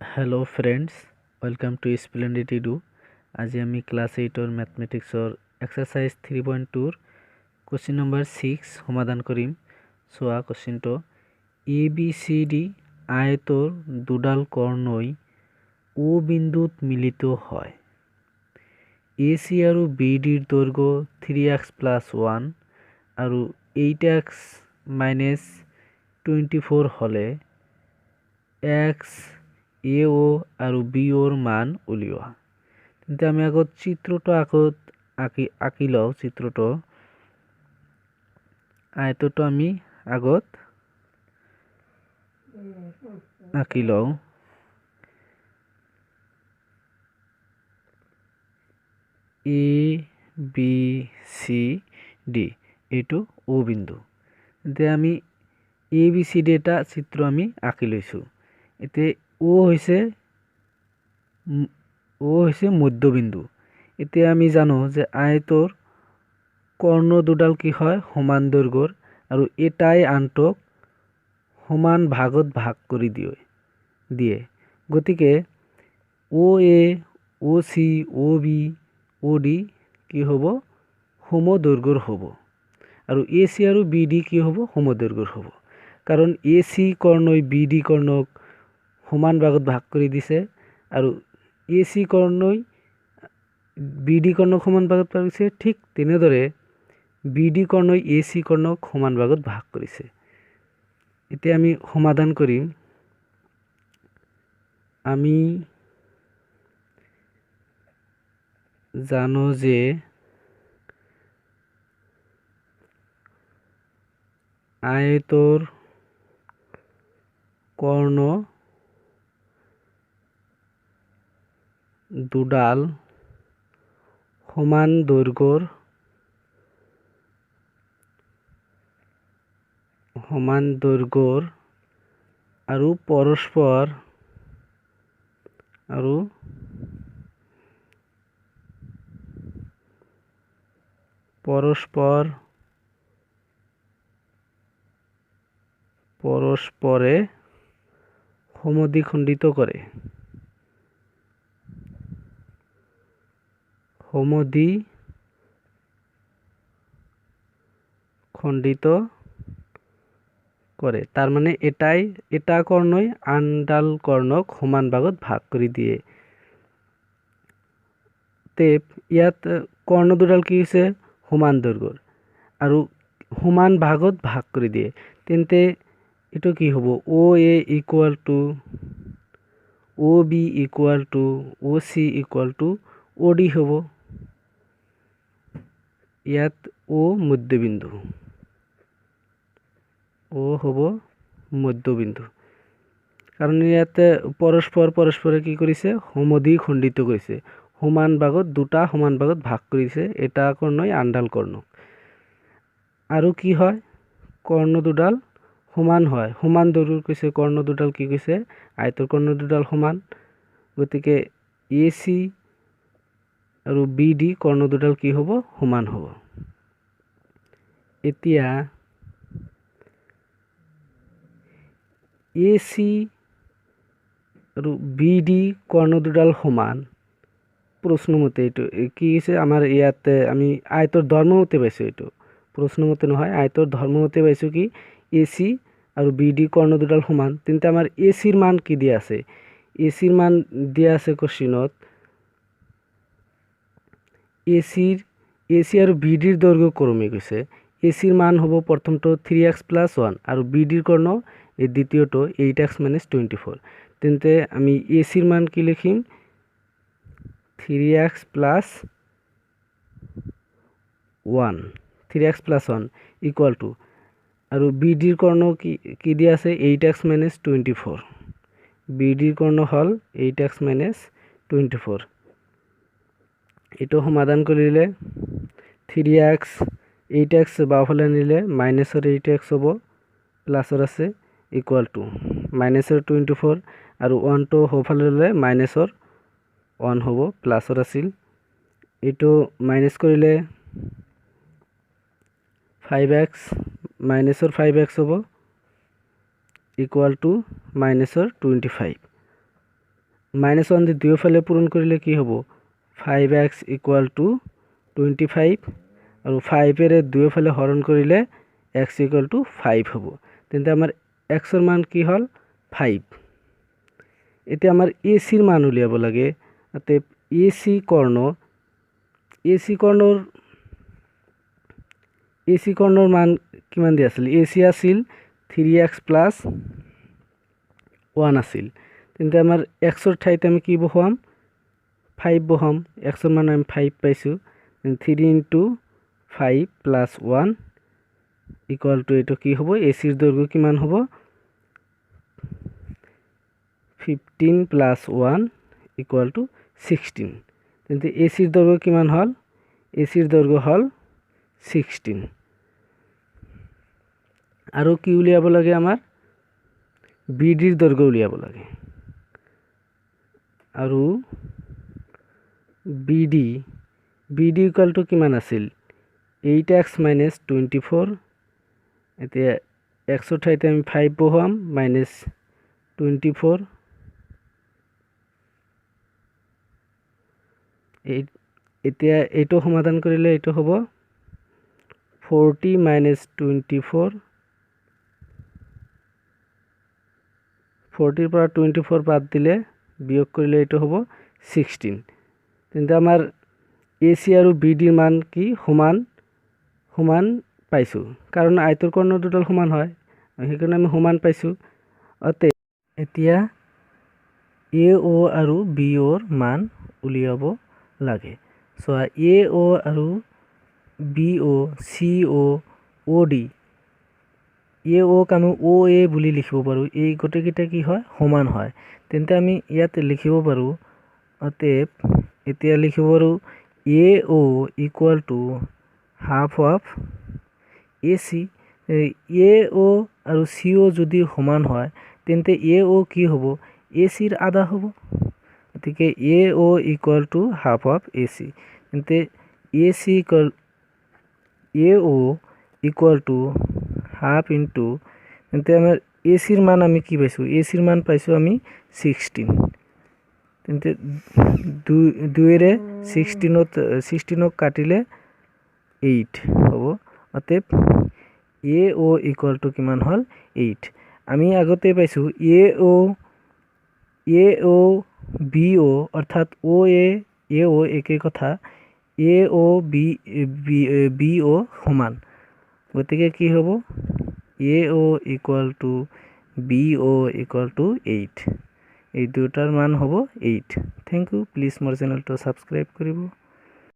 Hello friends, welcome to Splendid Edu. আজি আমি class 8 ম্যাথমেটিক্সৰ exercise 3.2 question number 6 সমাধান কৰিম। সোয়া কোশ্চেনটো ABCD আয়তৰ দুডাল কৰ্ণই O বিন্দুত মিলিত হয়। AC আৰু BD ৰ দৈৰ্ঘ্য 3x + 1 আৰু 8x - 24 হলে x AO আৰু BO ৰ মান উলিওৱা। তেন্তে আমি আগত চিত্ৰটো আঁকি লওঁ। চিত্ৰটো আয়তটো আমি আগত আঁকি লওঁ। ABCD এইটো O বিন্দু। তেন্তে আমি ABCD এটা চিত্ৰ আমি আঁকি লৈছো। এতিয়া O হৈছে মধ্যবিন্দু। এতিয়া আমি জানো যে আয়তৰ কৰ্ণ দুডাল কি হয় সমান দৈৰ্ঘ্যৰ আৰু এটাই আনটোক সমান ভাগত ভাগ কৰি দিয়ে। গতিকে OA, OC, OB, OD কি হ'ব সমদৈৰ্ঘ্যৰ হ'ব আৰু AC আৰু BD কি হ'ব সমদৈৰ্ঘ্যৰ হ'ব। কাৰণ AC কৰ্ণই BD কৰ্ণক সমান ভাগত ভাগ কৰি দিছে আৰু AC কৰ্ণই BD কৰ্ণক সমান ভাগত ভাগ কৰিছে। ঠিক তেনেদৰে BD কৰ্ণই AC কৰ্ণক সমান ভাগত ভাগ কৰিছে। এতিয়া আমি সমাধান কৰিম। আমি জানো যে আয়তৰ কৰ্ণ দুডাল সমান দৈৰ্ঘ্যৰ আৰু পৰস্পৰে সমদ্বিখণ্ডিত কৰে। তাৰ মানে এটা কৰ্ণই আনডাল কৰ্ণক সমান ভাগত ভাগ কৰি দিয়ে। ইয়াত কৰ্ণ দুডাল কি হৈছে সমান দৈৰ্ঘ্যৰ আৰু সমান ভাগত ভাগ কৰি দিয়ে। তেন্তে এইটো কি হ'ব OA = OB = OC = OD হ'ব। ইয়াত O মধ্যবিন্দু, O হ'ব মধ্যবিন্দু। কাৰণ ইয়াতে পৰস্পৰে কি কৰিছে সমদ্বিখণ্ডিত কৰিছে। দুটা সমান ভাগত ভাগ কৰিছে এটা কৰ্ণই আনডাল কৰ্ণক। আৰু কি হয় কৰ্ণ দুডাল সমান হয়, সমান দৈৰ্ঘ্যৰ কৈছে কৰ্ণ দুডাল কি কৈছে আয়তৰ কৰ্ণ দুডাল সমান। গতিকে AC আৰু BD কৰ্ণ দুডাল কি হ'ব সমান হ'ব। এতিয়া AC আৰু BD কৰ্ণ দুডাল সমান। প্ৰশ্নমতে এইটো কি হৈছে আমাৰ ইয়াতে আমি আয়তৰ ধৰ্মমতে পাইছো। এইটো প্ৰশ্নমতে নহয়, আয়তৰ ধৰ্মমতে পাইছো কি AC আৰু BD কৰ্ণ দুডাল সমান। তেন্তে আমাৰ AC ৰ মান কি দিয়া আছে? AC ৰ মান দিয়া আছে কোশ্চেনত। AC আৰু BD ৰ দৈৰ্ঘ্য ক্ৰমে কৈছে। AC ৰ মান হ'ব প্ৰথমটো 3x + 1 আৰু BD ৰ কৰ্ণ এই দ্বিতীয়টো 8x - 24। তেন্তে আমি AC ৰ মান কি লিখিম 3x + 1 = আৰু BD ৰ কৰ্ণ কি দিয়া আছে 8x - 24। BD ৰ কৰ্ণ হ'ল 8x - 24। এইটো সমাধান কৰিলে 3x 8x বাওঁফালে নিলে -8x হ'ব, প্লাছৰ আছে = -24 আৰু 1টো সোঁফালে ল'লে -1 হ'ব, প্লাছৰ আছিল। এইটো মাইনাছ কৰিলে 5x -5x হ'ব = -25। -1 দি দুয়োফালে পূৰণ কৰিলে কি হ'ব 5x = 25 আৰু 5 এৰে দুয়োফালে হৰণ কৰিলে x = 5 হ'ব তেন্তে আমাৰ x ৰ মান কি হ'ল 5 এতিয়া আমাৰ AC ৰ মান উলিয়াব লাগে তাতে AC কৰ্ণৰ মান কিমান দি আছিল AC আছিল 3x + 1 আছিল তেন্তে আমাৰ x ৰ ঠাইত আমি কি বহাম 5 বহাম x ৰ মান আমি 5 পাইছো 3 * 5 + 1 = এইটো কি হ'ব AC ৰ দৈৰ্ঘ্য কিমান হ'ব 15 + 1 = 16 তেন্তে AC ৰ দৈৰ্ঘ্য কিমান হ'ল AC ৰ দৈৰ্ঘ্য হ'ল 16 আৰু কি উলিয়াব লাগে আমাৰ BD ৰ দৈৰ্ঘ্য উলিয়াব লাগে আৰু BD = কিমান আছিল 8x - 24 এতিয়া x ৰ ঠাইতে আমি 5 বহাম -24 এতিয়া এইটো সমাধান কৰিলে এইটো হ'ব 40 - 24 40 ৰ পৰা 24 বাদ দিলে বিয়োগ কৰিলে এইটো হ'ব 16 তেন্তে আমাৰ AC আৰু BD ৰ মান কি সমান পাইছো কাৰণ আয়তৰ কৰ্ণ দুডাল সমান হয় সেইকাৰণে আমি সমান পাইছো এতিয়া AO আৰু BO ৰ মান উলিয়াব লাগে চোৱা AO আৰু BO CO OD AO ক আমি OA বুলি লিখিব পাৰো এই গোটেইকেইটা কি হয় সমান হয় তেন্তে আমি ইয়াতে লিখিব পাৰো এতিয়া লিখিব পাৰো AO = half of AC AO আৰু CO যদি সমান হয় তেন্তে AO কি হ'ব AC ৰ আধা হ'ব গতিকে AO = half of AC তেন্তে AO = half into তেন্তে আমাৰ AC ৰ মান আমি কি পাইছো AC ৰ মান পাইছো আমি 16 তেন্তে 2 এৰে 16ক কাটিলে 8 হ'ব অতএব AO = কিমান হ'ল 8 আমি আগতে পাইছো AO BO অৰ্থাৎ OA AO একেই কথা AO BO সমান গতিকে কি হ'ব AO = BO = 8 এই দুটাৰ মান হ'ব 8 থ্যাংক ইউ প্লিজ মোৰ চেনেলটো সাবস্ক্ৰাইব কৰিব